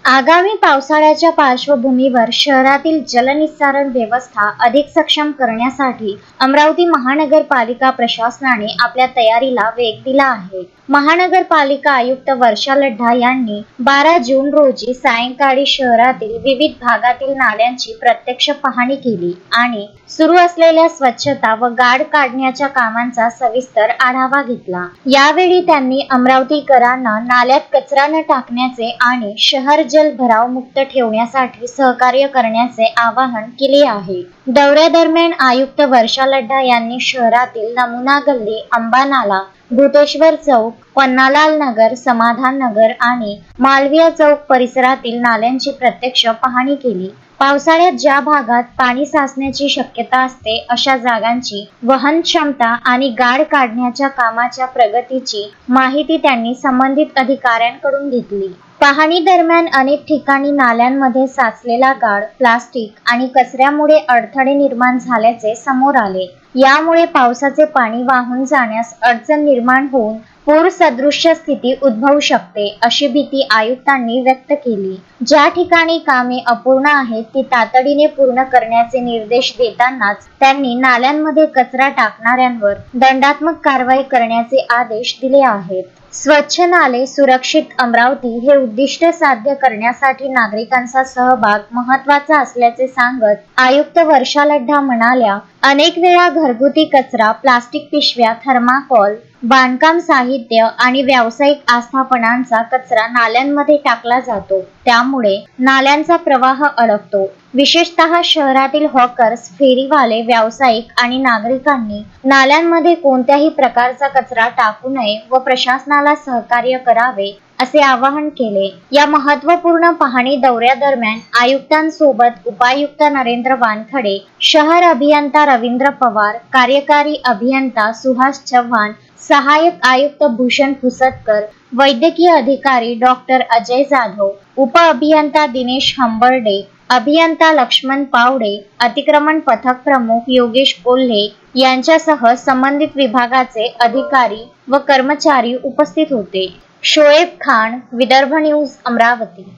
आगामी पावसाळ्याच्या पार्श्वभूमीवर शहरातील जलनिस्सारण व्यवस्था अधिक सक्षम करण्यासाठी अमरावती महानगरपालिका प्रशासनाने आपल्या तयारीला वेग दिला आहे. महानगरपालिका आयुक्त वर्षा लढ्ढा यांनी 12 जून रोजी सायंकाळी शहरातील विविध भागातील नाल्यांची प्रत्यक्ष पाहणी केली आणि सुरू असलेल्या स्वच्छता व गाळ काढण्याच्या कामांचा सविस्तर आढावा घेतला. यावेळी त्यांनी अमरावतीकरांना नाल्यात कचरा न टाकण्याचे आणि शहर जल भराव मुक्त ठेवण्यासाठी सहकार्य करण्याचे आवाहन केले आहे. दौऱ्यादरम्यान आयुक्त वर्षा लढ्ढा यांनी शहरातील नमुना गल्ली, अंबा नाला, भूतेश्वर चौक, पन्नालाल नगर, समाधान नगर आणि मालवीय चौक परिसरातील नाल्यांची प्रत्यक्ष पाहणी केली. पावसाळ्यात ज्या भागात पाणी साचण्याची शक्यता असते अशा जागांची वहन क्षमता आणि गाळ काढण्याच्या कामाच्या प्रगतीची माहिती त्यांनी संबंधित अधिकाऱ्यांकडून घेतली. पाहणी दरम्यान अनेक ठिकाणी नाल्यांमध्ये साचलेला गाळ, प्लास्टिक आणि कचऱ्यामुळे अडथळे निर्माण झाल्याचे समोर आले. यामुळे पावसाचे पाणी वाहून जाण्यास अडचण निर्माण होऊन पूर सदृश्य स्थिती उद्भवू शकते अशी भीती आयुक्तांनी व्यक्त केली. ज्या ठिकाणी कामे अपूर्ण आहेत ती तातडीने पूर्ण करण्याचे निर्देश देतानाच त्यांनी नाल्यांमध्ये कचरा टाकणाऱ्यांवर दंडात्मक कारवाई करण्याचे आदेश दिले आहेत. स्वच्छ नाले सुरक्षित अमरावती हे उद्दिष्ट साध्य करण्यासाठी नागरिकांचा सहभाग महत्त्वाचा असल्याचे सांगत आयुक्त वर्षा लढ्ढा म्हणाल्या, अनेक वेळा घरगुती कचरा, प्लास्टिक पिशव्या, थर्माकोल, बांधकाम साहित्य आणि व्यावसायिक आस्थापनांचा कचरा नाल्यांमध्ये टाकला जातो. त्यामुळे नाल्यांचा प्रवाह अडकतो. विशेषतः शहरातील हॉकर्स, फेरीवाले, व्यावसायिक आणि नागरिकांनी नाल्यांमध्ये कोणत्याही प्रकारचा कचरा टाकू नये व प्रशासनाला सहकार्य करावे असे आवाहन केले. या महत्त्वपूर्ण पाहणी दौऱ्यादरम्यान आयुक्तांसोबत उपायुक्त नरेंद्र वानखडे, शहर अभियंता रवींद्र पवार, कार्यकारी अभियंता सुहास चव्हाण, सहाय्यक आयुक्त भूषण फुसतकर, वैद्यकीय अधिकारी डॉक्टर अजय जाधव, उप अभियंता दिनेश हंबर्डे, अभियंता लक्ष्मण पावडे, अतिक्रमण पथक प्रमुख योगेश कोल्हे यांच्यासह संबंधित विभागाचे अधिकारी व कर्मचारी उपस्थित होते. शोएब खान, विदर्भ न्यूज, अमरावती.